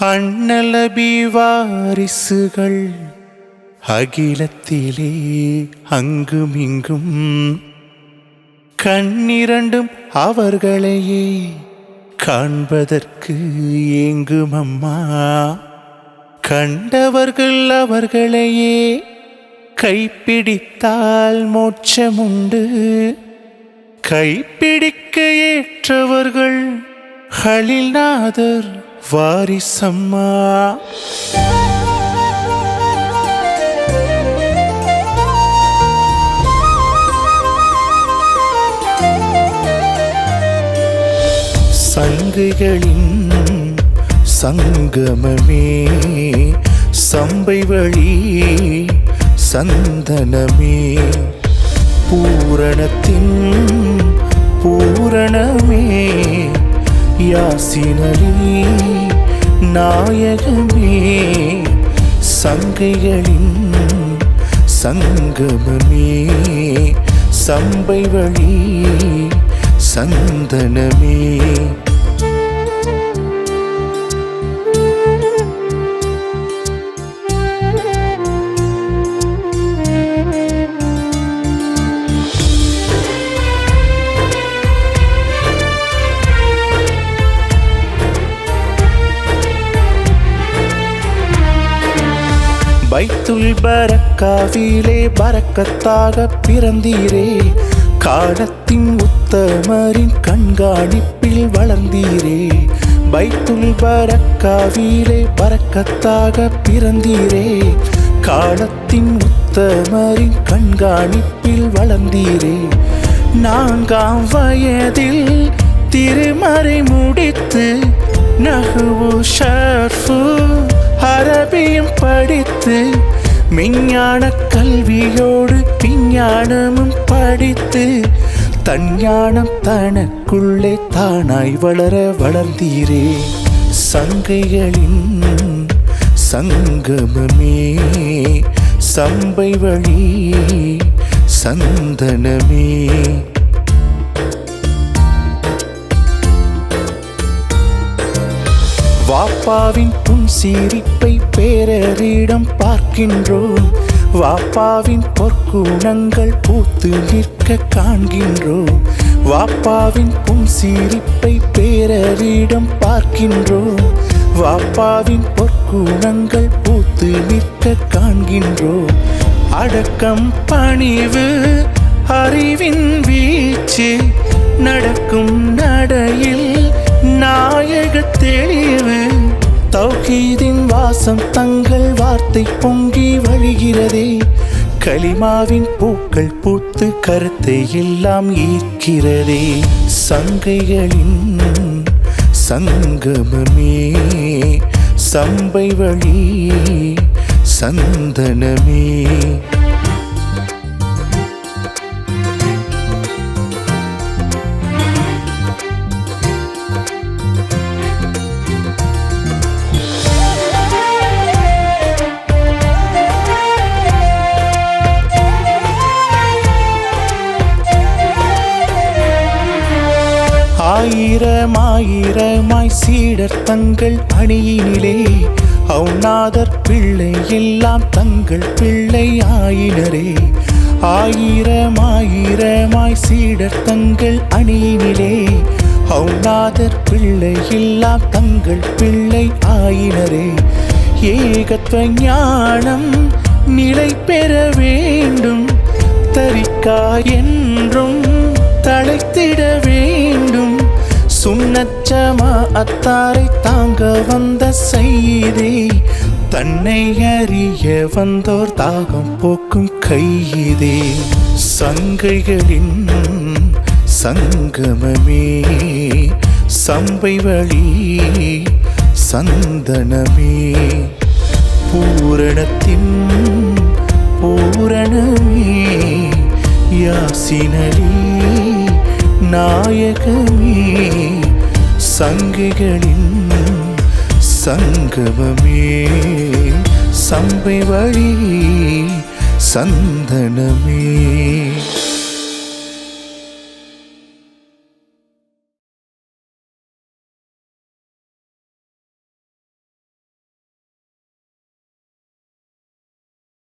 அண்ணலபி வாரிசுகள் அகிலத்திலே அங்குமிங்கும் கண்ணிரண்டும் அவர்களையே காண்பதற்கு ஏங்கும் அம்மா. கண்டவர்கள் அவர்களையே கைப்பிடித்தால் மோட்சமுண்டு. கைப்பிடிக்க ஏற்றவர்கள் ஹலில்நாதர் வாரிசம்மா. சங்கைகளின் சங்கமமே சம்பை வழி சந்தனமே பூரணத்தின் பூரணமே யாசினலி நாயகமே. சங்கைகளின் சங்கமமே சம்பை வழி சந்தனமே பைத்துல் பரக்காவிலே பரக்கத்தாக பிறந்தீரே. காலத்தின் உத்தமரின் கண்காணிப்பில் வளர்ந்தீரே. பைத்துல் பரக்காவிலே பரக்கத்தாக பிறந்தீரே. காலத்தின் உத்தமரின் கண்காணிப்பில் வளர்ந்தீரே. 4ஆம் வயதில் திருமறை முடித்து நஹ்வு ஷர்ஃபு அரபியும் படித்து மெஞ்ஞான கல்வியோடு விஞ்ஞானமும் படித்து தஞ்ஞானம் தனக்குள்ளே தானாய் வளர வளர்ந்தீரே. சங்கைகளின் சங்கமமே சம்பை வழி சந்தனமே வாப்பாவின் புன்சிரிப்பை பேரரிடம் பார்க்கின்றோம். வாப்பாவின் பொற்குணங்கள் பூத்து நிற்க காண்கின்றோம். வாப்பாவின் புன்சிரிப்பை பேரரிடம் பார்க்கின்றோம். வாப்பாவின் பொற்குணங்கள் பூத்து நிற்க காண்கின்றோம். அடக்கம் பணிவு அறிவின் வீச்சு நடக்கும் நடையில் நாயக தெளிவு தௌஹீதின் வாசம் தங்கள் வார்த்தை பொங்கி வழிகிறதே. கலிமாவின் பூக்கள் பூத்து கருத்தை எல்லாம் ஈர்க்கிறதே. சங்கைகளின் சங்கமமே சம்பை வழி சந்தனமே ஆயிரமாயிரமாய் சீடர் தங்கள் அணியினிலே அவுநாதர் பிள்ளை எல்லாம் தங்கள் பிள்ளை ஆயினரே. ஆயிரமாயிரமாய் சீடர் தங்கள் அணியினிலே அவுநாதர் பிள்ளை எல்லாம் தங்கள் பிள்ளை ஆயினரே. ஏகத்வ ஞானம் நிலை பெற வேண்டும். தரிக்கா என்றும் தழைத்திட வேண்டும். சுன்னச்சமா அத்தாரை தாங்க வந்த செய்தே. தன்னை அறிய வந்தோர் தாகம் போக்கும் கையிதே. சங்கைகளின் சங்கமமே சம்பை வழி சந்தனமே பூரணத்தின் பூரணமே யாசினலி நாயகமே. சங்கைகளின் சங்கமமே சம்பை வழி சந்தனமே.